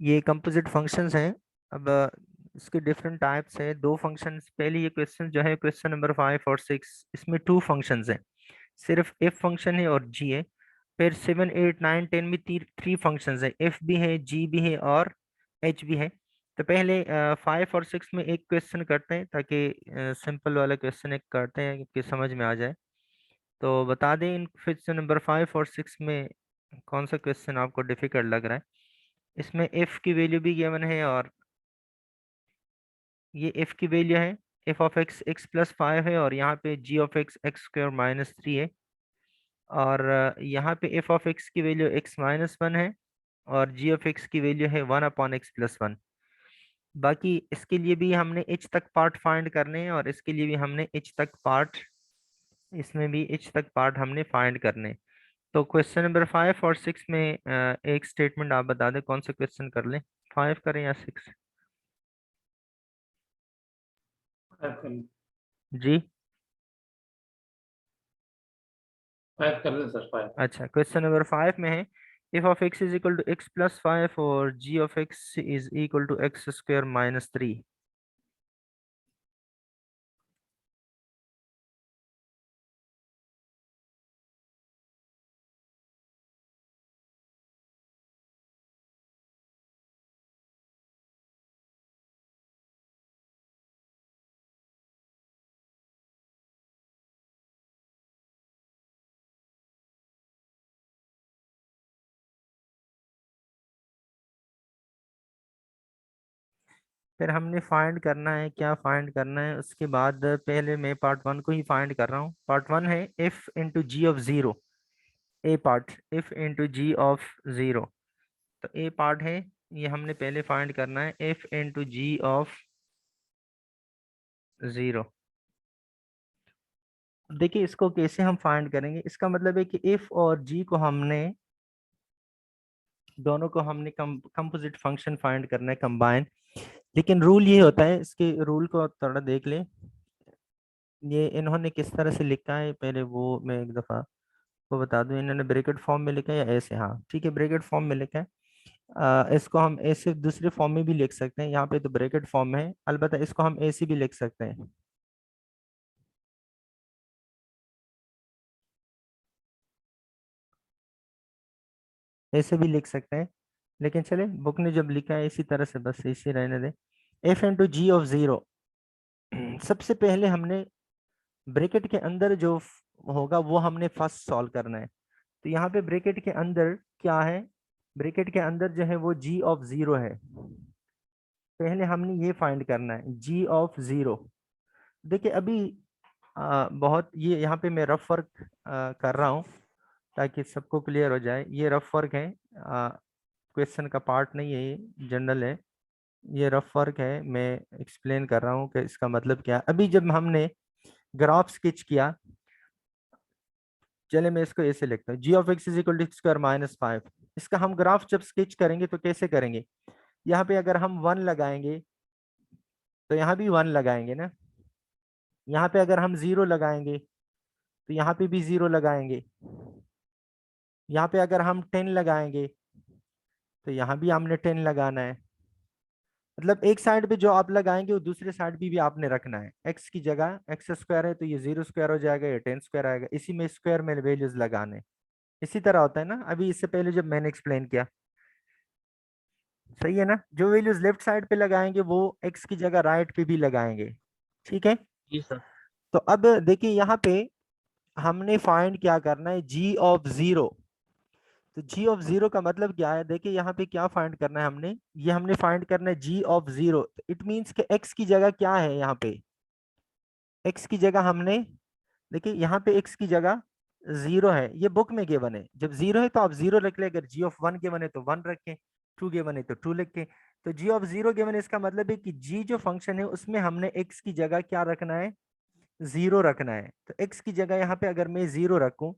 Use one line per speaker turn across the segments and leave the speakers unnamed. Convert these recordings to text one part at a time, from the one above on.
ये composite functions हैं। अब इसके डिफरेंट टाइप्स हैं। दो फंक्शंस, पहले ये क्वेश्चन जो है क्वेश्चन नंबर 5 और 6, इसमें टू फंक्शंस हैं, सिर्फ एफ फंक्शन है और जी है। फिर 7, 8, 9, 10 में थ्री फंक्शंस है, एफ भी है, जी भी है और एच भी है। तो पहले 5 और 6 में एक क्वेश्चन करते हैं, ताकि सिंपल वाला क्वेश्चन एक करते हैं कि समझ में आ जाए। तो बता दें इन क्वेश्चन नंबर 5 और 6 में कौन सा क्वेश्चन आपको डिफिकल्ट लग रहा है। इसमें एफ की वैल्यू भी गिवन है, और ये एफ की वैल्यू है एफ ऑफ एक्स x+5 है, और यहाँ पे जी ऑफ एक्स x² - 3 है। और यहाँ पे एफ ऑफ एक्स की वैल्यू x-1 है, और जी ऑफ एक्स की वैल्यू है 1/x+1। बाकी इसके लिए भी हमने एच तक पार्ट फाइंड करने हैं, और इसके लिए भी हमने एच तक पार्ट, इसमें भी एच तक पार्ट हमने फाइंड करने हैं। तो क्वेश्चन नंबर 5 और 6 में एक स्टेटमेंट आप बता दें, कौन सा क्वेश्चन कर लें, 5 करें या 6?
5 कर लें।
जी,
5 कर लें सर, 5।
अच्छा, क्वेश्चन नंबर 5 में है f of x is equal to x+5 और g of x is equal to x² - 3। फिर हमने फाइंड करना है, क्या फाइंड करना है उसके बाद, पहले मैं पार्ट 1 को ही फाइंड कर रहा हूँ। पार्ट 1 है f into g of zero, a part f into g of zero. तो ए पार्ट है, ये हमने पहले फाइंड करना है, f into g of zero. देखिए इसको कैसे हम फाइंड करेंगे, इसका मतलब है कि इफ और जी को हमने, दोनों को हमने कंपोजिट फंक्शन फाइंड करना है, कंबाइन। लेकिन रूल ये होता है, इसके रूल को थोड़ा देख ले। ये इन्होंने किस तरह से लिखा है, पहले वो मैं एक दफ़ा को बता दूं। इन्होंने ब्रैकेट फॉर्म में लिखा है या ऐसे, हाँ ठीक है, ब्रैकेट फॉर्म में लिखा है। इसको हम ऐसे दूसरे फॉर्म में भी लिख सकते हैं, यहाँ पे तो ब्रैकेट फॉर्म में है, अलबत्ता इसको हम ऐसे भी लिख सकते हैं। ऐसे भी लिख सकते हैं, लेकिन चले बुक ने जब लिखा है इसी तरह से बस इसी रहने दें। F into g of zero, सबसे पहले हमने ब्रैकेट के अंदर जो होगा वो हमने फर्स्ट सॉल्व करना है। तो यहाँ पे ब्रैकेट के अंदर क्या है, ब्रैकेट के अंदर जो है वो जी ऑफ जीरो है। पहले हमने ये फाइंड करना है जी ऑफ जीरो। देखिए अभी बहुत ये यहाँ पे मैं रफ वर्क कर रहा हूँ, ताकि सबको क्लियर हो जाए। ये रफ वर्क है, क्वेश्चन का पार्ट नहीं है, ये जनरल है। ये रफ वर्क है, मैं एक्सप्लेन कर रहा हूँ कि इसका मतलब क्या है। अभी जब हमने ग्राफ स्केच किया, चले मैं इसको ऐसे लिखता हूँ, g of x is equal to x² - 5। इसका हम ग्राफ जब स्केच करेंगे तो कैसे करेंगे, यहाँ पे अगर हम 1 लगाएंगे तो यहाँ भी 1 लगाएंगे ना, यहाँ पे अगर हम 0 लगाएंगे तो यहाँ पे भी 0 लगाएंगे, यहाँ पे अगर हम 10 लगाएंगे तो यहाँ भी हमने 10 लगाना है। मतलब एक साइड पे जो आप लगाएंगे वो दूसरे साइड पे भी आपने रखना है। एक्स की जगह x² है तो ये 0² हो जाएगा, ये 10² आएगा, इसी में स्क्वायर में वैल्यूज लगाने। इसी तरह होता है ना, अभी इससे पहले जब मैंने एक्सप्लेन किया, सही है ना। जो वैल्यूज लेफ्ट साइड पे लगाएंगे वो एक्स की जगह राइट पे भी लगाएंगे, ठीक है।
जी सर।
तो अब देखिए यहाँ पे हमने फाइंड क्या करना है, जी ऑफ जीरो। तो जी ऑफ जीरो का मतलब क्या है, देखिए यहाँ पे क्या फाइंड करना है हमने, ये हमने फाइंड करना है जी ऑफ जीरो। इट मींस कि एक्स की जगह क्या है, यहाँ पे एक्स की जगह हमने, देखिए यहाँ पे एक्स की जगह जीरो है, ये बुक में गिवन है। जब जीरो है तो आप जीरो रख ले, अगर जी ऑफ वन गिवन है तो वन रखें, टू गिवन है तो टू लिखें। तो जी ऑफ जीरो गिवन है, इसका मतलब है कि जी जो फंक्शन है उसमें हमने एक्स की जगह क्या रखना है, जीरो रखना है। तो एक्स की जगह यहाँ पे अगर मैं जीरो रखूं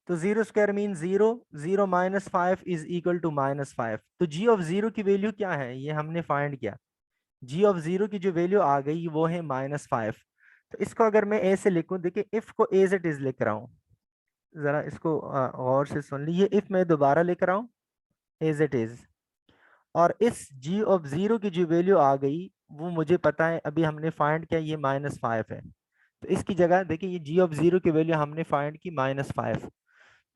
तो 0² mean zero, 0 - 5 is equal to -5। तो जी ऑफ जीरो की वैल्यू क्या है, ये हमने फाइंड किया। जी ऑफ जीरो की जो वैल्यू आ गई वो है -5। तो इसको अगर मैं ऐसे लिखूं, देखिए इफ को एज इट इज लिख रहा हूं, जरा इसको गौर से सुन लीजिए। इफ मैं दोबारा लिख रहा हूं एज इट इज, और इस g ऑफ 0 की जो वैल्यू आ गई वो मुझे पता है, अभी हमने फाइंड किया ये -5 है। तो इसकी जगह देखिए, ये g ऑफ 0 की वैल्यू हमने फाइंड की -5,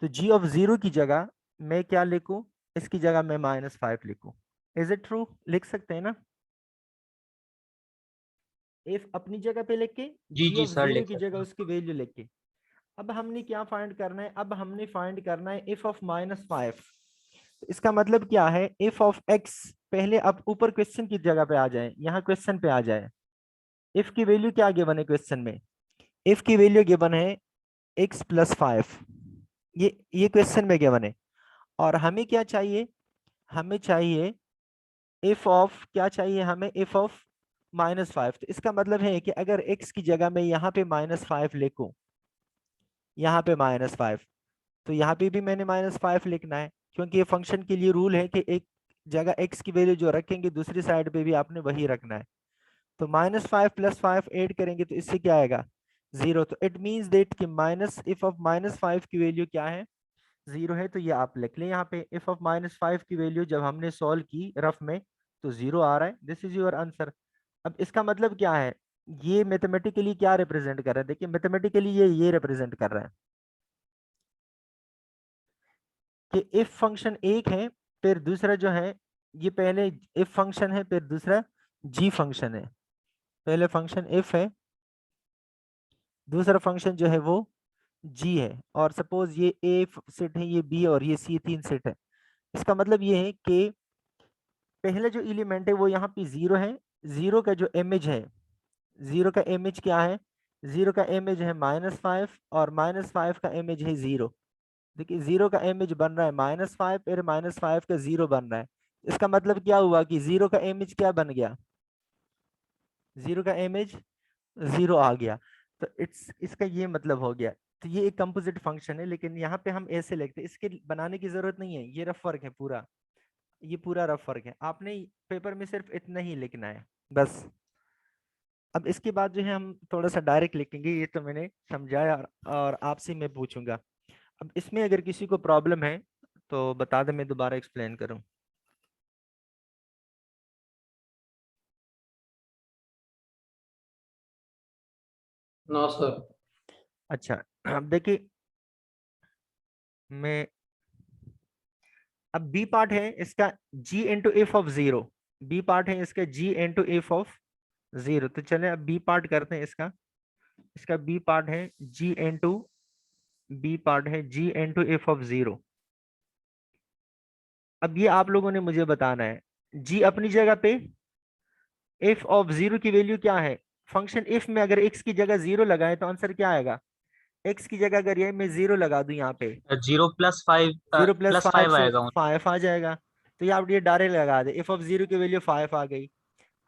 तो g ऑफ 0 की जगह मैं क्या लिखूं, इसकी जगह मैं -5 लिखूं। Is it true? लिख सकते हैं ना? इफ अपनी जगह पे लिख के
जी
g
जी
ऑफ
सर
0
लिख
की
सकते
जगह
हैं।
उसकी वैल्यू लिख के। अब हमने क्या फाइंड करना है, अब हमने फाइंड करना है इफ ऑफ -5। इसका मतलब क्या है, इफ ऑफ x, पहले आप ऊपर क्वेश्चन की जगह पे आ जाए, यहाँ क्वेश्चन पे आ जाए। इफ की वैल्यू क्या गिवन है क्वेश्चन में? इफ की वैल्यू गिवन है x+5, ये क्वेश्चन में गिवन है। और हमें क्या चाहिए, हमें चाहिए इफ ऑफ, क्या चाहिए हमें, इफ ऑफ -5। तो इसका मतलब है कि अगर x की जगह मैं यहाँ पे -5 लिखूं, यहाँ पे -5, तो यहाँ पे भी मैंने -5 लिखना है, क्योंकि ये फंक्शन के लिए रूल है कि एक जगह x की वैल्यू जो रखेंगे दूसरी साइड पे भी आपने वही रखना है। तो -5 + 5 ऐड करेंगे तो इससे क्या आएगा, 0। तो इट मीन्स दैट कि माइनस इफ ऑफ -5 की वैल्यू क्या है, 0 है। तो ये आप लिख लें यहाँ पे, इफ ऑफ -5 की वैल्यू जब हमने सॉल्व की रफ में तो 0 आ रहा है। This is your answer. अब इसका मतलब क्या है, ये मैथमेटिकली क्या रिप्रेजेंट कर रहा है, देखिए मैथमेटिकली ये रिप्रेजेंट कर रहा है कि इफ फंक्शन एक है, फिर दूसरा जो है, ये पहले इफ फंक्शन है, फिर दूसरा जी फंक्शन है। पहले फंक्शन इफ है, दूसरा फंक्शन जो है वो जी है। और सपोज ये ए सेट है, ये बी और ये सी, तीन सेट है। इसका मतलब ये है कि पहले जो एलिमेंट है वो यहाँ पे 0 है। 0 का जो इमेज है, 0 का इमेज क्या है, 0 का इमेज है -5 और -5 का इमेज है 0। देखिए 0 का इमेज बन रहा है -5, फिर -5 का 0 बन रहा है। इसका मतलब क्या हुआ कि 0 का इमेज क्या बन गया, 0 का इमेज 0 आ गया। तो इसका ये मतलब हो गया। तो ये एक कंपोजिट फंक्शन है, लेकिन यहाँ पे हम ऐसे लिखते हैं, इसके बनाने की जरूरत नहीं है, ये रफ वर्क है पूरा, ये पूरा रफ वर्क है। आपने पेपर में सिर्फ इतना ही लिखना है बस। अब इसके बाद जो है हम थोड़ा सा डायरेक्ट लिखेंगे, ये तो मैंने समझाया और आपसे मैं पूछूंगा। अब इसमें अगर किसी को प्रॉब्लम है तो बता दे, मैं दोबारा एक्सप्लेन करूं।
No sir.
अच्छा, अब देखिए, मैं अब बी पार्ट है इसका g into f of 0। B part है इसका g इंटू एफ ऑफ 0। तो चले अब बी पार्ट करते हैं इसका। इसका बी पार्ट है g इंटू, बी पार्ट है g इंटू एफ ऑफ 0। अब ये आप लोगों ने मुझे बताना है, g अपनी जगह पे, एफ ऑफ 0 की वैल्यू क्या है। फंक्शन इफ में अगर x की जगह 0 लगाए तो आंसर क्या आएगा, x की जगह अगर ये मैं 0 लगा दूं यहाँ पे,
0+5
0 +
प्लस
5
फाइव
से
आएगा उन।
5 आ जाएगा। तो ये आप ये डायरेक्ट लगा दे, एफ ऑफ 0 की वैल्यू 5 आ गई।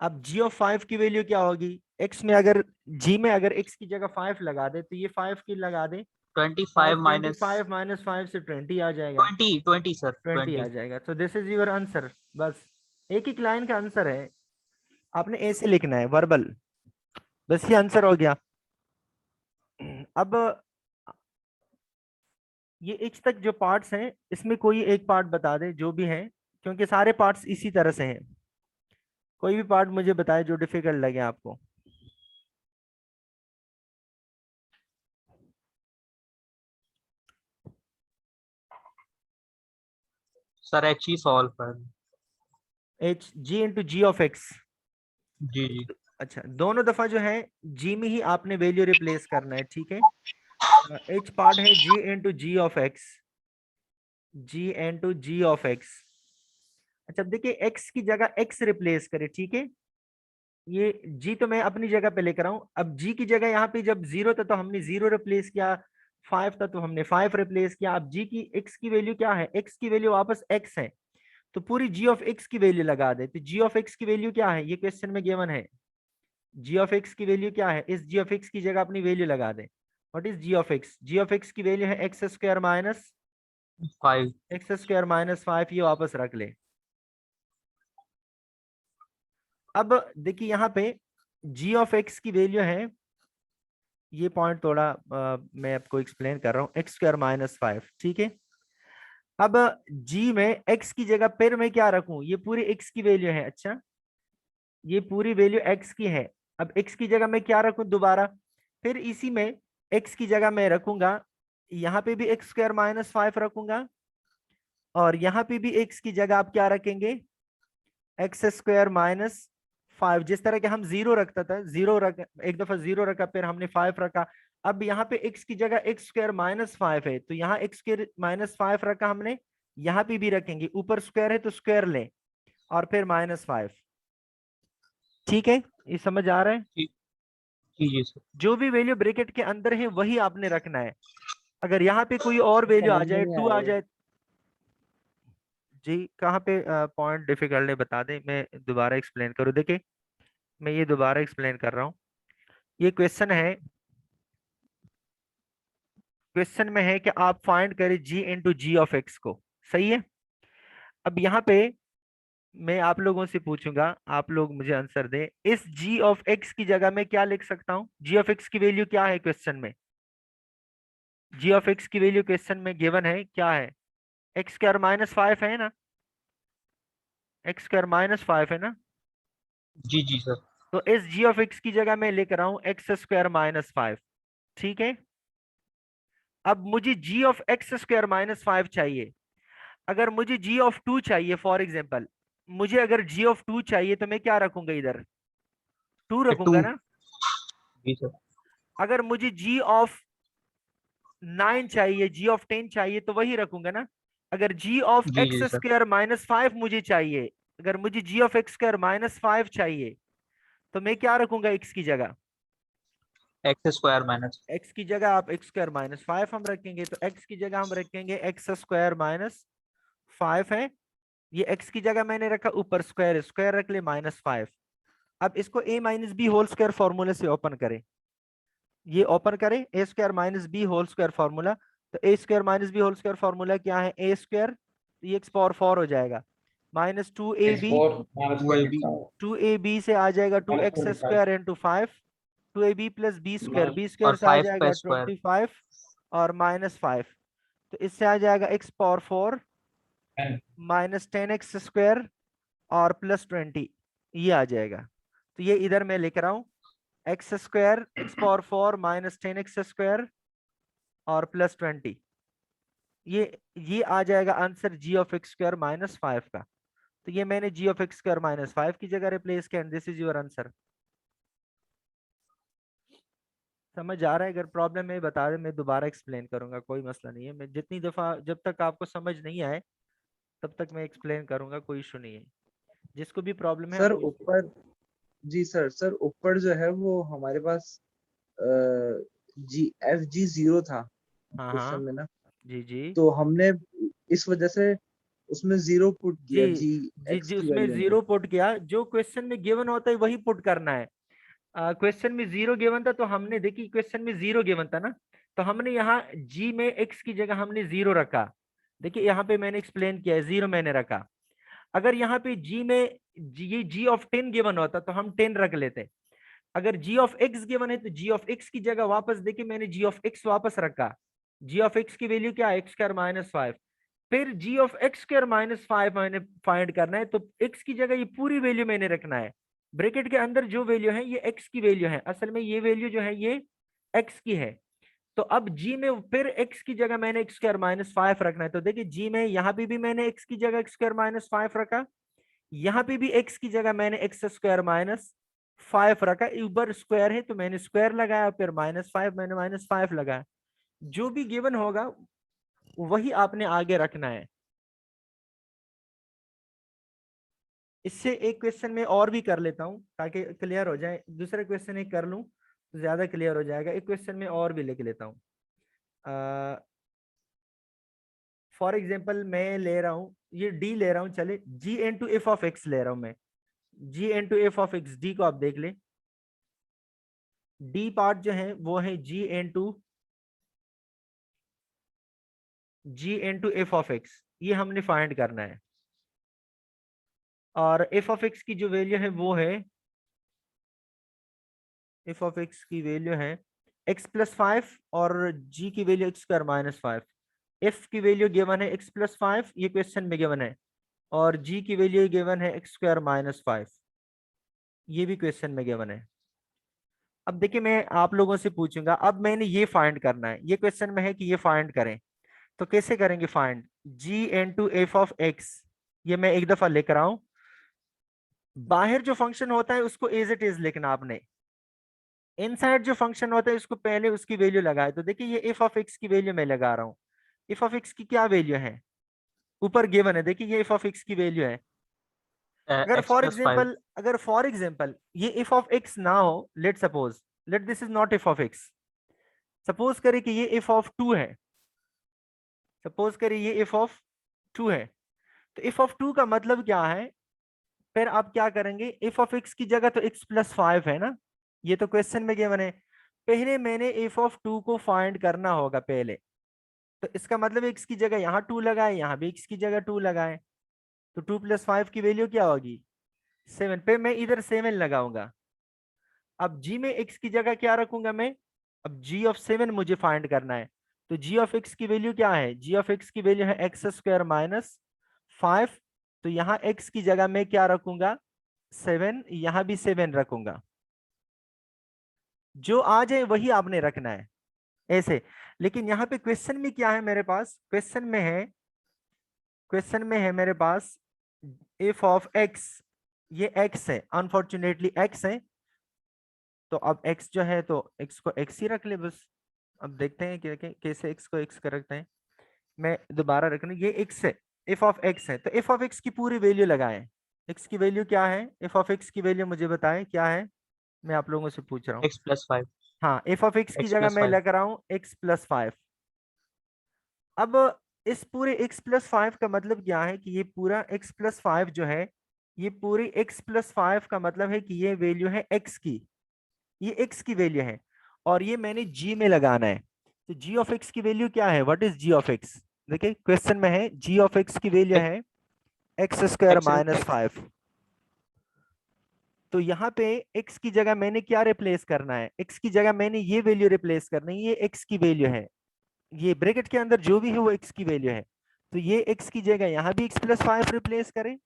अब g ऑफ 5 की वैल्यू क्या होगी, x में अगर, g में अगर x की जगह 5 लगा दे तो ये 5 की लगा दे,
25
5
माइनस
25 -5 से 20 आ जाएगा,
20 सर
20 आ
20।
जाएगा। तो दिस इज योर आंसर। बस एक एक लाइन का आंसर है, आपने ऐसे लिखना है वर्बल, बस ये आंसर हो गया। अब ये x तक जो पार्ट्स हैं इसमें कोई एक पार्ट बता दे जो भी है, क्योंकि सारे पार्ट्स इसी तरह से हैं। कोई भी पार्ट मुझे बताए जो डिफिकल्ट लगे आपको।
सर एच ही सॉल्व कर।
H g into g of x.
G g.
अच्छा, दोनों दफा जो है जी में ही आपने वैल्यू रिप्लेस करना है, ठीक है। एच पार्ट है g into g of x, g into g of x. अच्छा, अब देखिए एक्स की जगह एक्स रिप्लेस करे, ठीक है। ये जी तो मैं अपनी जगह पे लेकर आऊं, अब जी की जगह यहाँ पे जब 0 था तो हमने 0 रिप्लेस किया, 5 था तो हमने 5 रिप्लेस किया। अब जी की एक्स की वैल्यू क्या है, एक्स की वैल्यू वापस एक्स है, तो पूरी जी ऑफ एक्स की वैल्यू लगा दे। तो जी ऑफ एक्स की वैल्यू क्या है, ये क्वेश्चन में गिवन है, जी ऑफ एक्स की वैल्यू क्या है, इस जी ऑफ एक्स की जगह अपनी वैल्यू लगा दे। What is g of x, g of x की वैल्यू है x square minus
5।
X square minus 5, ये वापस रख ले। अब देखिए यहाँ पे जी ऑफ एक्स की वैल्यू है, ये पॉइंट थोड़ा मैं आपको एक्सप्लेन कर रहा हूँ, एक्स स्क्वायर माइनस 5, ठीक है। अब g में x की जगह फिर मैं क्या रखूं, ये पूरी x की वैल्यू है। अच्छा, ये पूरी वैल्यू x की है। अब x की जगह मैं क्या रखूं दोबारा, फिर इसी में x की जगह मैं रखूंगा, यहाँ पे भी एक्स स्क्वायर माइनस 5 रखूंगा, और यहाँ पे भी x की जगह आप क्या रखेंगे, एक्स स्क्वायर माइनस 5। जिस तरह के हम जीरो रखता था, जीरो रख, एक दफा जीरो रखा फिर हमने 5 रखा। अब यहाँ पे x की जगह एक्स स्क्वायर माइनस 5 है, तो यहाँ एक्स स्क्वायर माइनस 5 रखा हमने, यहाँ पे भी रखेंगे, ऊपर स्क्वायर है तो स्क्वायर लें, और फिर -5। ठीक है, ये समझ आ रहा है।
जी जी जी सर।
जो भी वैल्यू ब्रैकेट के अंदर है वही आपने रखना है। अगर यहाँ पे कोई और वैल्यू आ
समझ में
जाए,
नहीं
2 आ
आ रही।
जाए, जी कहाँ पे पॉइंट डिफिकल्ट है बता दें, मैं दोबारा एक्सप्लेन करूँ। देखिए मैं ये दोबारा एक्सप्लेन कर रहा हूँ। ये क्वेश्चन है, क्वेश्चन में है कि आप फाइंड करें g into g of x को। सही है। अब यहाँ पे मैं आप लोगों से पूछूंगा, आप लोग मुझे आंसर दें, इस g ऑफ x की जगह मैं क्या लिख सकता हूँ। g ऑफ x की वैल्यू क्या है क्वेश्चन में, g ऑफ x की वैल्यू क्वेश्चन में गिवन है क्या है, एक्स स्क्वायर माइनस 5 है ना, एक्स स्क्वायर माइनस 5 है ना।
जी जी सर।
तो इस g ऑफ x की जगह मैं लिख रहा हूँ एक्स स्क्वायर माइनस 5। ठीक है। अब मुझे g of x square minus 5 चाहिए। अगर मुझे g ऑफ 2 चाहिए, फॉर एग्जाम्पल मुझे अगर g ऑफ 2 चाहिए तो मैं क्या रखूंगा, इधर 2
टू।
रखूंगा ना।
जी सर।
अगर मुझे g ऑफ 9 चाहिए, g ऑफ 10 चाहिए तो वही रखूंगा ना। अगर g ऑफ
जी
एक्स
जी सर।
स्क्वायर माइनस 5 मुझे चाहिए, अगर मुझे g of x square minus 5 चाहिए तो मैं क्या रखूंगा x की जगह,
एक्स स्क्वायर माइनस।
x की जगह आप एक्स स्क्वायर माइनस 5 हम रखेंगे, तो x की जगह हम रखेंगे एक्स स्क्वायर माइनस 5 है। ये x की जगह मैंने रखा, ऊपर स्क्वायर, स्क्वायर रख ले -5। अब इसको a minus b whole square फॉर्मूले से ओपन करें, ये ओपन करें, a square minus b whole square formula. तो a square minus b whole square formula क्या है, ए स्क्वायर, तो ये एक्स पावर 4 हो जाएगा, minus two a
x
b,
four minus
two a
five
b.
का
2ab से आ जाएगा 2
minus
x
25
square into 5, 2ab plus b square,
minus
b square
और
से आ
5 का
जाएगा
स्क्वायर।
25 और -5, तो इससे आ जाएगा x power 4
10
minus 10x square और प्लस 20, ये आ जाएगा। तो ये इधर मैं लिख रहा हूँ, x square x power 4 minus 10x square और प्लस 20, ये आ जाएगा answer g of x square minus 5 का। तो ये मैंने g of x square minus 5 की जगह रिप्लेस किया, दिस इज योर आंसर। समझ आ रहा है, अगर प्रॉब्लम है बता दे, मैं दोबारा एक्सप्लेन करूंगा, कोई मसला नहीं है। मैं जितनी दफा, जब तक आपको समझ नहीं आए तब तक मैं एक्सप्लेन करूंगा, कोई इशू नहीं है। जिसको भी प्रॉब्लम है
सर
आप
ऊपर, जी सर ऊपर जो है वो हमारे पास FG0 था
हाँ
क्वेश्चन
हाँ,
में ना,
जी जी
तो हमने इस वजह से उसमें 0 पुट
जी
किया जी
जी
एक्स
जी,
की
उसमें
वैल्यू में।
जीरो पुट किया, जो क्वेश्चन में गिवन होता है वही पुट करना है। क्वेश्चन में जीरो गिवन था तो हमने, देखिए क्वेश्चन में जीरो गिवन था ना, तो हमने यहाँ जी में एक्स की जगह हमने जीरो रखा। देखिए यहाँ पे मैंने एक्सप्लेन किया है, जीरो मैंने रखा। अगर यहाँ पे जी में ये जी ऑफ 10 गिवन होता तो हम 10 रख लेते। अगर जी ऑफ एक्स गिवन है तो जी ऑफ एक्स की जगह वापस देखिए मैंने जी ऑफ एक्स वापस रखा। जी ऑफ एक्स की वैल्यू क्या है, एक्स स्क्वायर माइनस 5। फिर जी ऑफ एक्स स्क्वायर माइनस 5 मैंने फाइंड करना है, तो एक्स की जगह ये पूरी वैल्यू मैंने रखना है। ब्रैकेट के अंदर जो वैल्यू है ये एक्स की वैल्यू है, असल में ये वैल्यू जो है ये एक्स की है। तो अब जी में फिर एक्स की जगह मैंने एक्स स्क्वायर माइनस 5 रखना है, तो देखिए जी में यहाँ पे भी मैंने एक्स की जगह एक्स स्क्वायर माइनस 5 रखा, यहाँ पे भी एक्स की जगह मैंने एक्स स्क्वायर माइनस 5 रखा, ऊपर स्क्वायर है तो मैंने स्क्वायर लगाया, फिर -5 मैंने -5 लगाया। जो भी गिवन होगा वही आपने आगे रखना है। इससे एक क्वेश्चन में और भी कर लेता हूं ताकि क्लियर हो जाए, दूसरे क्वेश्चन एक कर लूं तो ज्यादा क्लियर हो जाएगा। एक क्वेश्चन में और भी लिख लेता हूं। फॉर एग्जाम्पल मैं ले रहा हूं, ये डी ले रहा हूं, चले g into f of x ले रहा हूं मैं, g into f of x, d को आप देख ले, डी पार्ट जो है वो है g into f of x, ये हमने फाइंड करना है। और एफ ऑफ एक्स की जो वैल्यू है वो है, एफ ऑफ एक्स की वैल्यू है x +5 और g की value x square minus 5। F की वैल्यू गिवन है x+5, ये क्वेश्चन में गिवन है, और जी की वैल्यू गिवन है x² - 5, ये भी क्वेश्चन में गिवन है। अब देखिए मैं आप लोगों से पूछूंगा, अब मैंने ये फाइंड करना है, ये क्वेश्चन में है कि ये फाइंड करें, तो कैसे करेंगे find? g into f of x, ये मैं एक दफा लेकर आऊं, बाहर जो फंक्शन होता है उसको एज इट इज लिखना आपने, इनसाइड जो फंक्शन होता है उसको पहले उसकी वैल्यू लगाए। तो देखिए ये एफ ऑफ एक्स की वैल्यू मैं लगा रहा हूँ, एफ ऑफ एक्स की क्या वैल्यू है, ऊपर गिवन है, देखिए ये एफ ऑफ एक्स की वैल्यू है।
x+5।
अगर फॉर एग्जांपल ये एफ ऑफ एक्स ना हो, let suppose, let this is not F of x, suppose करें कि ये एफ ऑफ 2 है, सपोज करें ये एफ ऑफ 2 है, तो एफ ऑफ 2 का मतलब क्या है? फिर आप क्या करेंगे, एफ ऑफ एक्स की जगह तो x+5 है ना, ये तो क्वेश्चन में गिवन है, पहले मैंने एफ ऑफ 2 को फाइंड करना होगा पहले, तो इसका मतलब x की जगह यहाँ 2 लगाए, यहाँ भी x की जगह 2 लगाए, तो 2+5 की वैल्यू क्या होगी? 7 पे मैं इधर 7 लगाऊंगा। अब g में x की जगह क्या रखूंगा मैं? अब g ऑफ 7 मुझे फाइंड करना है, तो g ऑफ x की वैल्यू क्या है? g ऑफ x की वैल्यू है x² - 5, तो यहाँ x की जगह मैं क्या रखूंगा? 7, यहां भी 7 रखूंगा, जो आ जाए वही आपने रखना है ऐसे। लेकिन यहाँ पे क्वेश्चन में क्या है मेरे पास? क्वेश्चन में है मेरे पास एफ ऑफ एक्स, ये एक्स है, अनफॉर्चुनेटली एक्स है, तो अब एक्स जो है तो एक्स को एक्स ही रख ले बस। अब देखते हैं कैसे एक्स को एक्स का रखते हैं, मैं दोबारा रखना, ये एक्स है, एफ ऑफ एक्स है, तो एफ ऑफ एक्स की पूरी वैल्यू लगाएं। एक्स की वैल्यू क्या है? एफ ऑफ एक्स की वैल्यू मुझे बताएं क्या है, मैं आप लोगों से पूछ रहा हूँ।
x+5।
हाँ, एफ ऑफ एक्स की जगह मैं
x+5।
लग रहा हूँ x+5। अब इस पूरे x+5 का मतलब क्या है कि ये पूरा x+5 जो है, ये पूरी x+5 का मतलब है कि ये वैल्यू है x की, ये x की वैल्यू है, और ये मैंने g में लगाना है। तो g ऑफ x की वैल्यू क्या है? What is g of x? देखिए क्वेश्चन में है g ऑफ x की वैल्यू है x² - 5, तो यहाँ पे x की जगह मैंने क्या रिप्लेस करना है? x की जगह मैंने ये वैल्यू रिप्लेस करनी है, ये x की वैल्यू है, ये ब्रैकेट के अंदर जो भी है वो x की वैल्यू है, तो ये x की जगह यहाँ भी x+5 रिप्लेस करें,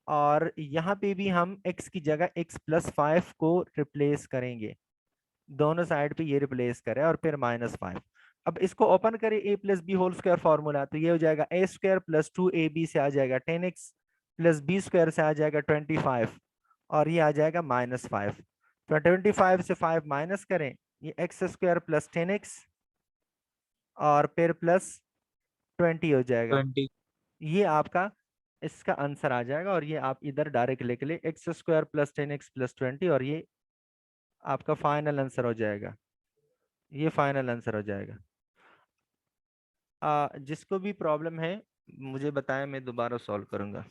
और यहाँ पे भी हम x की जगह x+5 को रिप्लेस करेंगे, दोनों साइड पे ये रिप्लेस करें, और फिर -5। अब इसको ओपन करें, a + b whole square formula, तो ये हो जाएगा a² + 2ab से आ जाएगा 10x, प्लस b² से आ जाएगा 25, और ये आ जाएगा -5। तो 25 से 5 माइनस करें, ये x² + 10x और फिर +20 हो जाएगा,
20।
ये आपका इसका आंसर आ जाएगा, और ये आप इधर डायरेक्ट लिख ले x² + 10x + 20, और ये आपका फाइनल आंसर हो जाएगा, ये फाइनल आंसर हो जाएगा। जिसको भी प्रॉब्लम है मुझे बताएं, मैं दोबारा सॉल्व करूंगा।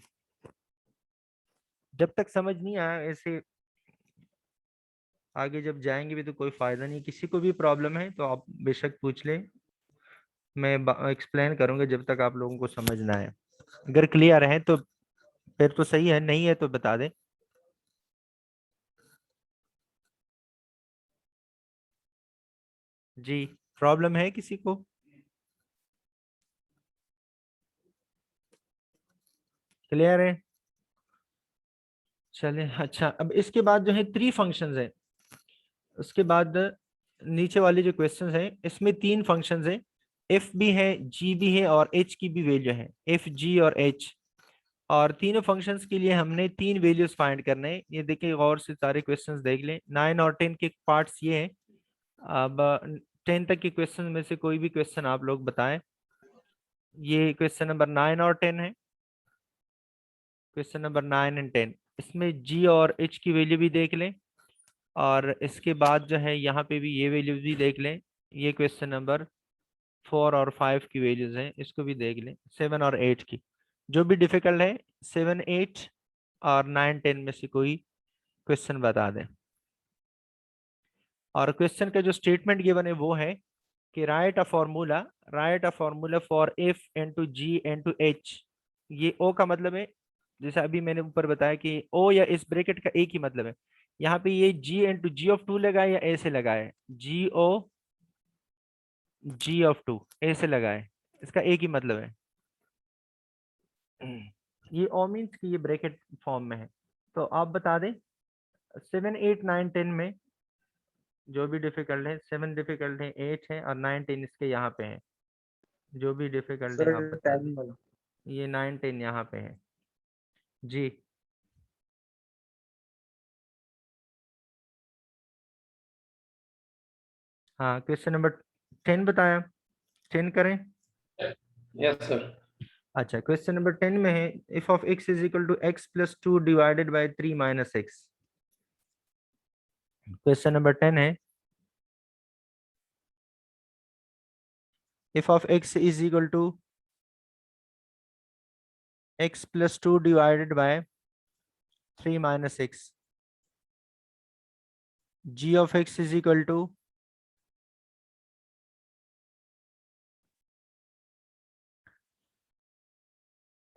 जब तक समझ नहीं आया ऐसे आगे जब जाएंगे भी तो कोई फायदा नहीं। किसी को भी प्रॉब्लम है तो आप बेशक पूछ लें, मैं एक्सप्लेन करूंगा जब तक आप लोगों को समझ ना आए। अगर क्लियर है तो फिर तो सही है, नहीं है तो बता दें। जी, प्रॉब्लम है किसी को? क्लियर है? चले, अच्छा अब इसके बाद जो है 3 फंक्शंस है, उसके बाद नीचे वाले जो क्वेश्चंस हैं इसमें 3 फंक्शंस हैं, एफ भी है, जी भी है, और एच की भी वैल्यू है, एफ, जी और एच, और तीनों फंक्शंस के लिए हमने 3 वैल्यूज फाइंड करने हैं। ये देखिए गौर से सारे क्वेश्चंस देख लें, 9 और 10 के पार्ट्स ये हैं। अब 10 तक के क्वेश्चन में से कोई भी क्वेश्चन आप लोग बताएं। ये क्वेश्चन नंबर 9 और 10 है, क्वेश्चन नंबर 9 एंड 10, इसमें जी और एच की वैल्यू भी देख लें, और इसके बाद जो है यहाँ पे भी ये वैल्यूज भी देख लें। ये क्वेश्चन नंबर 4 और 5 की वैल्यूज हैं, इसको भी देख लें, 7 और 8 की। जो भी डिफिकल्ट है 7, 8 और 9, 10 में से कोई क्वेश्चन बता दें। और क्वेश्चन का जो स्टेटमेंट गिवन है वो है कि right a formula for f into g into h. ये ओ का मतलब है, जैसे अभी मैंने ऊपर बताया कि ओ या इस ब्रैकेट का एक ही मतलब है। यहाँ पे ये जी इंटू जी ऑफ 2 लगाए या ऐसे लगाए, जी ओ जी ऑफ 2 ए से लगाए, इसका एक ही मतलब है। ये ओ मीन्स की ये ब्रैकेट फॉर्म में है। तो आप बता दें 7 8 9 10 में जो भी डिफिकल्ट है, 7 डिफिकल्ट है, 8 है और 9 10 इसके यहाँ पे है। जो भी डिफिकल्ट है आप
सर
बता
10
दें।
वाला।
ये 9 10 यहाँ पे है जी। हाँ, क्वेश्चन नंबर 10 बताया, 10 करें।
Yes sir.
अच्छा, क्वेश्चन नंबर 10 में है f of x is equal to x plus 2 divided by 3 minus x. Question number 10 है f of x is equal to x plus 2 divided by 3 minus x, g of x is equal to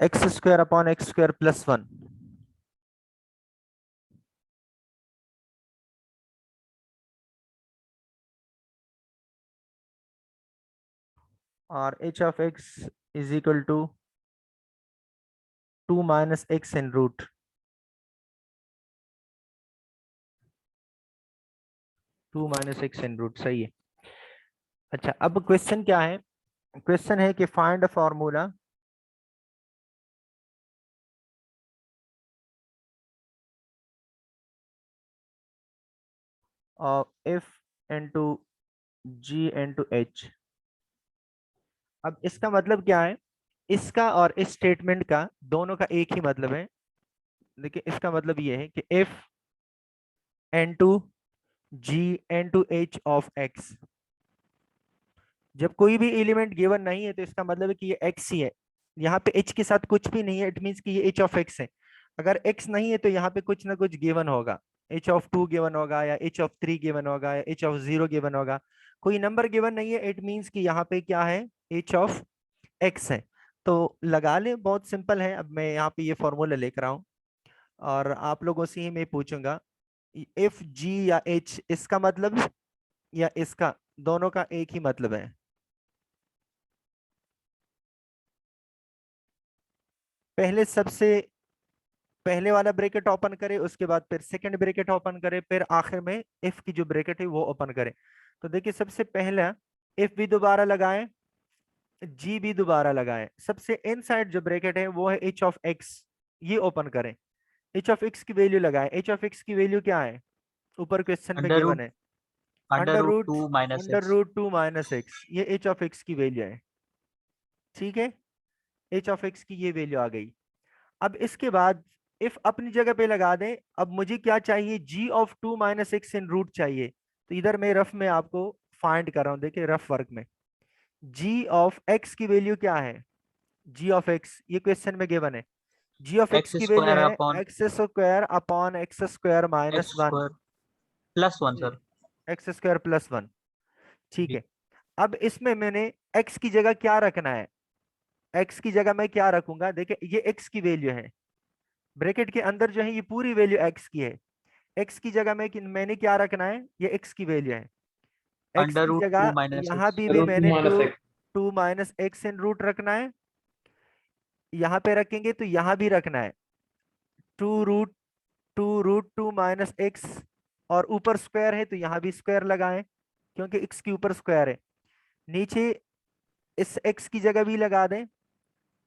x square upon x square plus 1। और h of x is equal to 2 minus x in root। Two minus x in root, सही है। अच्छा, अब question क्या है? Question है कि find a formula of f into g into h। अब इसका मतलब क्या है? इसका और इस स्टेटमेंट का दोनों का एक ही मतलब है। देखिए, इसका मतलब ये है कि f into g into h of x। जब कोई भी एलिमेंट गिवन नहीं है तो इसका मतलब है कि ये x ही है। यहाँ पे h के साथ कुछ भी नहीं है, इट मीन्स कि ये h ऑफ x है। अगर x नहीं है तो यहाँ पे कुछ ना कुछ गिवन होगा, h ऑफ 2 गिवन होगा या h ऑफ 3 गिवन होगा या h ऑफ 0 गिवन होगा। कोई नंबर गिवन नहीं है, इट मीन्स कि यहाँ पे क्या है, h ऑफ x है। तो लगा ले, बहुत सिंपल है। अब मैं यहाँ पे ये फॉर्मूला लेकर आऊं और आप लोगों से ही मैं पूछूंगा इफ g या h, इसका मतलब या इसका, दोनों का एक ही मतलब है। पहले सबसे पहले वाला ब्रैकेट ओपन करे, उसके बाद फिर सेकंड ब्रैकेट ओपन करे, फिर आखिर में इफ की जो ब्रैकेट है वो ओपन करे। तो देखिए, सबसे पहला इफ भी दोबारा लगाए, जी भी दोबारा लगाए, सबसे इनसाइड जो ब्रैकेट है वो है एच ऑफ एक्स, ये ओपन करें। एच ऑफ एक्स की वैल्यू लगाए। एच ऑफ एक्स की वैल्यू क्या है? ऊपर क्वेश्चन में
अंडर
गिवन
रूट
है
under
under
root
root
2 minus
under
x.
Root 2 minus x, ये एच ऑफ एक्स की वैल्यू है। ठीक है, एच ऑफ एक्स की ये वैल्यू आ गई। अब इसके बाद इफ अपनी जगह पे लगा दें। अब मुझे क्या चाहिए? g of 2 minus x in root चाहिए। तो इधर मैं रफ में आपको फाइंड कर रहा हूं, देखिए रफ वर्क में। g ऑफ x की वैल्यू क्या है? g ऑफ x ये क्वेश्चन में गिवन है। g ऑफ x
एक्स
की वैल्यू
स्क्वायर
है
upon
x square upon x square
x
minus 1।
Square plus 1 sir.
X square plus 1। ठीक
जी।
है, अब इसमें मैंने x की जगह क्या रखना है? x की जगह मैं क्या रखूंगा? देखिए, ये x की वैल्यू है, ब्रैकेट के अंदर जो है ये पूरी वैल्यू x की है। x की जगह में मैंने क्या रखना है? ये x की वैल्यू है। x
अंडर
की
रूट 2
जगह
माइनस
यहाँ
एक्स।
भी
रूट टू
मैंने
minus x.
Two minus x in root रखना है। यहाँ पे रखेंगे तो यहाँ भी रखना है two root two minus x. और ऊपर स्क्वायर है तो यहाँ भी स्क्वायर लगाएं, क्योंकि x के ऊपर स्क्वायर है। नीचे इस x की जगह भी लगा दें,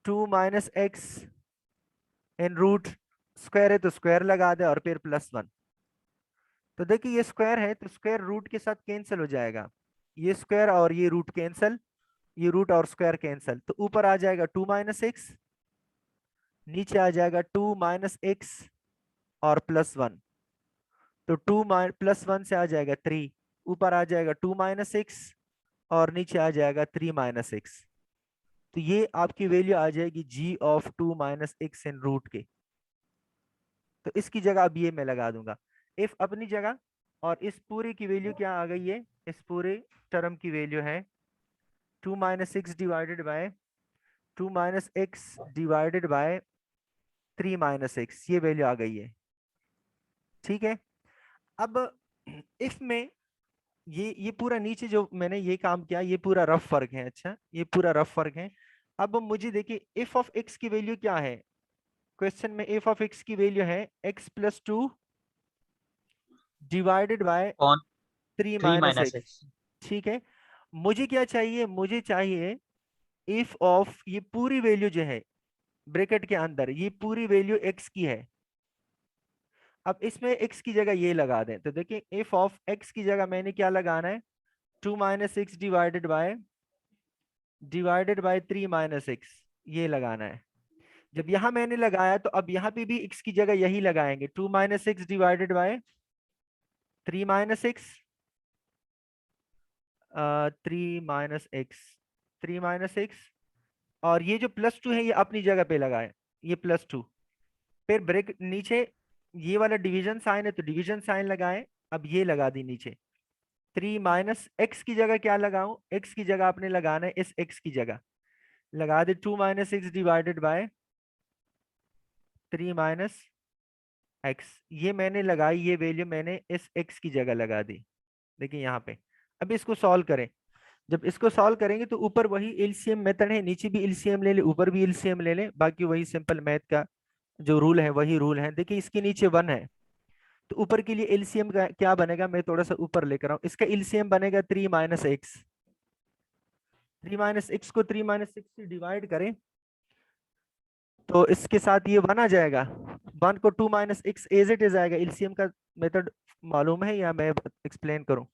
two minus x in root, square है तो स्क्वायर लगा दें और फिर प्लस 1। तो देखिए, ये स्क्वायर है तो स्क्वायर रूट के साथ कैंसिल हो जाएगा। ये स्क्वायर और ये रूट कैंसिल, ये रूट और स्क्वायर कैंसिल, तो ऊपर आ जाएगा 2 माइनस एक्स, नीचे आ जाएगा 2 माइनस एक्स और प्लस 1। तो 2 प्लस 1 से आ जाएगा 3, ऊपर आ जाएगा 2 माइनस एक्स और नीचे आ जाएगा 3 माइनस एक्स। तो ये आपकी वैल्यू आ जाएगी g of 2 minus x in root के। तो इसकी जगह अब ये मैं लगा दूंगा इफ अपनी जगह। और इस पूरे की वैल्यू क्या आ गई है? इस पूरे टर्म की वैल्यू है 2 minus x divided by 2 minus x divided by 3 minus x, ये वैल्यू आ गई है। ठीक है, अब इफ में ये पूरा नीचे जो मैंने ये काम किया ये पूरा रफ वर्क है। अच्छा, ये पूरा रफ वर्क है। अब मुझे देखिए एफ ऑफ एक्स की वैल्यू क्या है क्वेश्चन में। एफ ऑफ एक्स की वैल्यू है x+2 divided by
on
3
3
minus
minus
x.
X.
ठीक है, मुझे क्या चाहिए, मुझे चाहिए इफ ऑफ ये पूरी वैल्यू जो है ब्रैकेट के अंदर ये पूरी वैल्यू x की है। अब इसमें x की जगह ये लगा दें तो देखिए इफ ऑफ x की जगह मैंने क्या लगाना है 2 minus x divided by 3 minus x, ये लगाना है। जब यहां मैंने लगाया तो अब यहाँ पे भी x की जगह यही लगाएंगे 2 minus x divided by 3 minus x, 3 minus x, और ये जो +2 है ये अपनी जगह पे लगाए, ये +2। फिर ब्रेक नीचे ये वाला डिवीजन साइन है तो डिवीजन साइन लगाए। अब ये लगा दी नीचे 3 माइनस एक्स की जगह क्या लगाऊं, एक्स की जगह आपने लगाना है इस एक्स की जगह लगा दे 2 minus x divided by 3 minus x. ये मैंने लगाई, ये वैल्यू मैंने इस एक्स की जगह लगा दी। देखिए यहाँ पे अब इसको सॉल्व करें। जब इसको सॉल्व करेंगे तो ऊपर वही एलसीएम मेथड है, नीचे भी एलसीएम ले ले ऊपर भी एलसीएम ले ले, बाकी वही सिंपल मैथ का जो रूल है वही रूल है। देखिए इसके नीचे 1 है तो ऊपर के लिए एलसीएम का क्या बनेगा, मैं थोड़ा सा ऊपर लेकर आऊं, इसका एलसीएम बनेगा 3 माइनस एक्स। 3 माइनस एक्स को 3 माइनस सिक्स से डिवाइड करें तो इसके साथ ये 1 आ जाएगा। 1 को 2 minus x as it is आएगा। एलसीएम का मेथड मालूम है या मैं एक्सप्लेन करूं।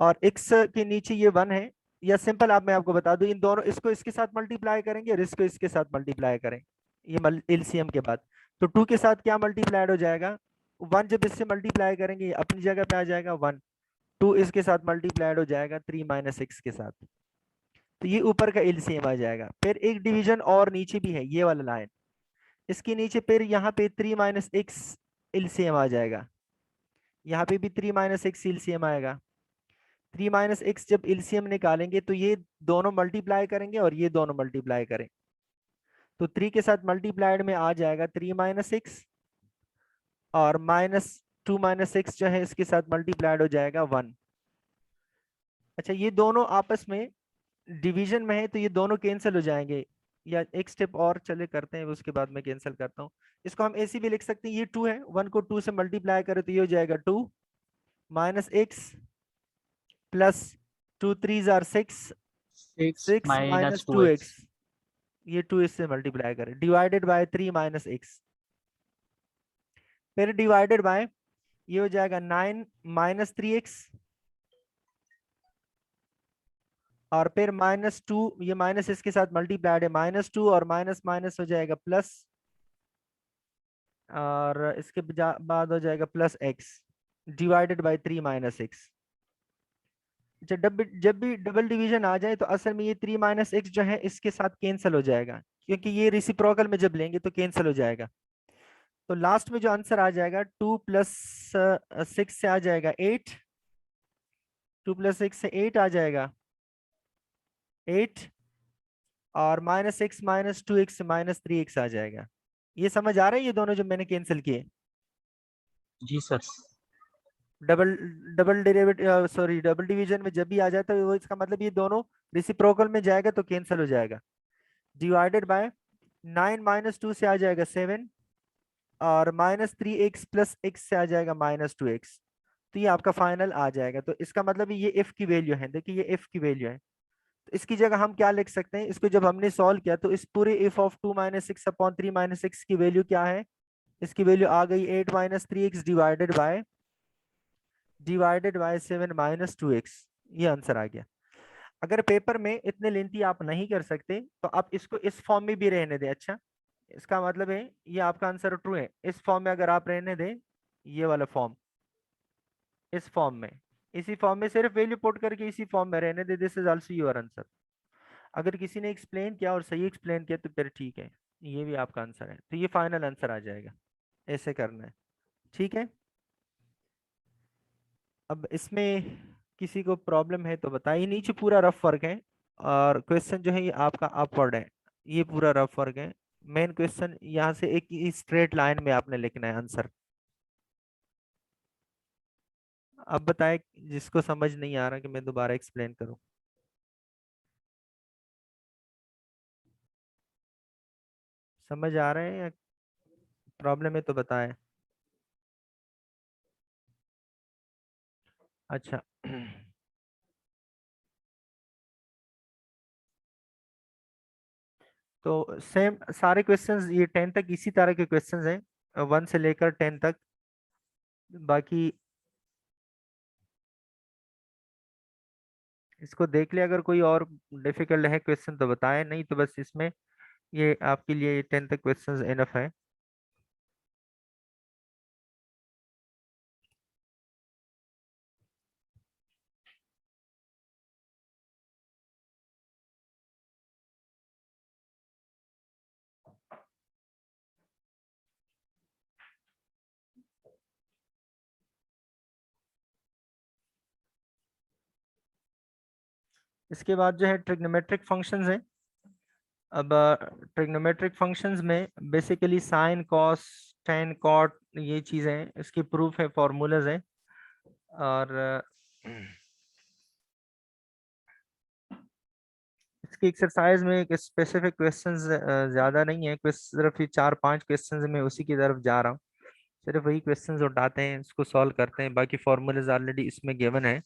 और x के नीचे ये 1 है, या सिंपल आप मैं आपको बता दूं इन दोनों इसको इसके साथ मल्टीप्लाई करेंगे और इसको इसके साथ मल्टीप्लाई करें ये एलसीएम के बाद। तो 2 के साथ क्या मल्टीप्लाइड हो जाएगा 1, जब इससे मल्टीप्लाई करेंगे ये अपनी जगह पे आ जाएगा 1। 2 इसके साथ मल्टीप्लाइड हो जाएगा 3 माइनस एक्स के साथ, तो ये ऊपर का एलसीएम आ जाएगा। फिर एक डिवीजन और नीचे भी है ये वाला लाइन, इसके नीचे फिर यहाँ पे 3 माइनस एक्स एलसीएम आ जाएगा, यहाँ पे भी 3 माइनस एक्स एलसीएम आएगा। 3 माइनस एक्स जब एलसीएम निकालेंगे तो ये दोनों मल्टीप्लाई करेंगे और ये दोनों मल्टीप्लाई करें तो 3 के साथ मल्टीप्लाइड में आ जाएगा 3 माइनस एक्स, और -2 माइनस एक्स जो है इसके साथ मल्टीप्लाइड हो जाएगा 1। अच्छा, ये दोनों आपस में डिवीजन में है तो ये दोनों कैंसिल हो जाएंगे, या एक स्टेप और चले करते हैं उसके बाद मैं कैंसिल करता हूँ। इसको हम ऐसे भी लिख सकते हैं, ये 2 है 1 को 2 से मल्टीप्लाई करें तो ये हो जाएगा 2 minus x plus 2 3 or 6
6
6
minus
minus
2
two
x.
X, ये 2 इससे मल्टीप्लाई करें डिवाइडेड बाय 3 माइनस एक्स। फिर डिवाइडेड बाय ये हो जाएगा 9 माइनस 3x, और फिर -2 ये माइनस इसके साथ मल्टीप्लाइड है -2 और माइनस माइनस हो जाएगा प्लस, और इसके बाद हो जाएगा plus x divided by 3 minus x. जब भी डबल डिवीजन आ जाए तो असल में ये 3 माइनस एक्स जो है इसके साथ कैंसिल हो जाएगा, क्योंकि ये रेसिप्रोकल में जब लेंगे तो कैंसिल हो जाएगा। तो लास्ट में जो आंसर आ जाएगा 2 प्लस 6 से आ जाएगा 8, 2 प्लस 6 से 8 आ जाएगा 8, और -6 -2x से -3x आ जाएगा। ये समझ आ रहा है ये दोनों जो मैंने कैंसिल किए
जी sir.
Double double derivative sorry double division में जब भी आ जाता है वो इसका मतलब ये दोनों रेसिप्रोकल में जाएगा तो कैंसिल हो जाएगा। डिवाइडेड बाय 9 -2 से आ जाएगा 7, और -3x प्लस x से आ जाएगा -2x। तो ये आपका फाइनल आ जाएगा। तो इसका मतलब ये f की वैल्यू है, देखिए ये f की वैल्यू है। तो इसकी जगह हम क्या लिख सकते हैं, इसको जब हमने सॉल्व किया तो इस पूरे f ऑफ 2 - 6 अपॉन 3 - 6 की वैल्यू क्या है, इसकी वैल्यू आ गई 8 - 3x डिवाइडेड बाय 7 - 2x। ये आंसर आ गया। अगर पेपर में इतने लेंथी आप नहीं कर सकते तो आप इसको इस फॉर्म में भी रहने दें। अच्छा, इसका मतलब है ये आपका आंसर ट्रू है। इस फॉर्म में अगर आप रहने दें, ये वाला फॉर्म, इस फॉर्म में, इसी फॉर्म में सिर्फ वैल्यू पुट करके इसी फॉर्म में रहने दे, this is also your answer. अगर किसी ने एक्सप्लेन किया और सही एक्सप्लेन किया तो फिर ठीक है, ये भी आपका आंसर है। तो ये फाइनल आंसर आ जाएगा, ऐसे करना है। ठीक है, अब इसमें किसी को प्रॉब्लम है तो बताइए। नीचे पूरा रफ वर्क है और क्वेश्चन जो है ये आपका अपवर्ड है, ये पूरा रफ वर्क है। मेन क्वेश्चन यहाँ से एक स्ट्रेट लाइन में आपने लिखना है आंसर। अब बताए जिसको समझ नहीं आ रहा कि मैं दोबारा एक्सप्लेन करूं। समझ आ रहे हैं या प्रॉब्लम है तो बताएं। अच्छा तो सेम सारे क्वेश्चंस ये 10 तक इसी तरह के क्वेश्चंस हैं, 1 से लेकर 10 तक। बाकी इसको देख ले, अगर कोई और डिफिकल्ट है क्वेश्चन तो बताएं, नहीं तो बस इसमें ये आपके लिए 10 तक क्वेश्चंस इनफ है। इसके बाद जो है ट्रिग्नोमेट्रिक फंक्शंस हैं। अब ट्रिग्नोमेट्रिक फंक्शंस में basically sine cos tan cot ये चीज़ें इसकी प्रूफ है, फॉर्मूलाज हैं। और इसकी एक्सरसाइज में एक स्पेसिफिक क्वेश्चंस ज़्यादा नहीं है, सिर्फ ये 4-5 क्वेश्चंस में उसी की तरफ जा रहा हूँ। सिर्फ वही क्वेश्चंस उठाते हैं, इसको सॉल्व करते हैं, बाकी फॉर्मूलाज ऑलरेडी इसमें गिवन है।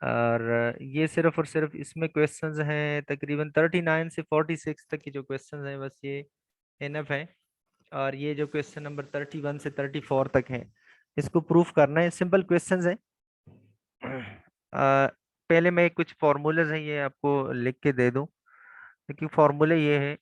और ये सिर्फ और सिर्फ इसमें क्वेश्चंस हैं तकरीबन 39 से 46 तक की जो क्वेश्चंस हैं बस ये इनफ है। और ये जो क्वेश्चन नंबर 31 से 34 तक है इसको प्रूफ करना है, सिंपल क्वेश्चंस है। पहले मैं कुछ फॉर्मूलाज हैं ये आपको लिख के दे दूं, क्योंकि फॉर्मूले ये है।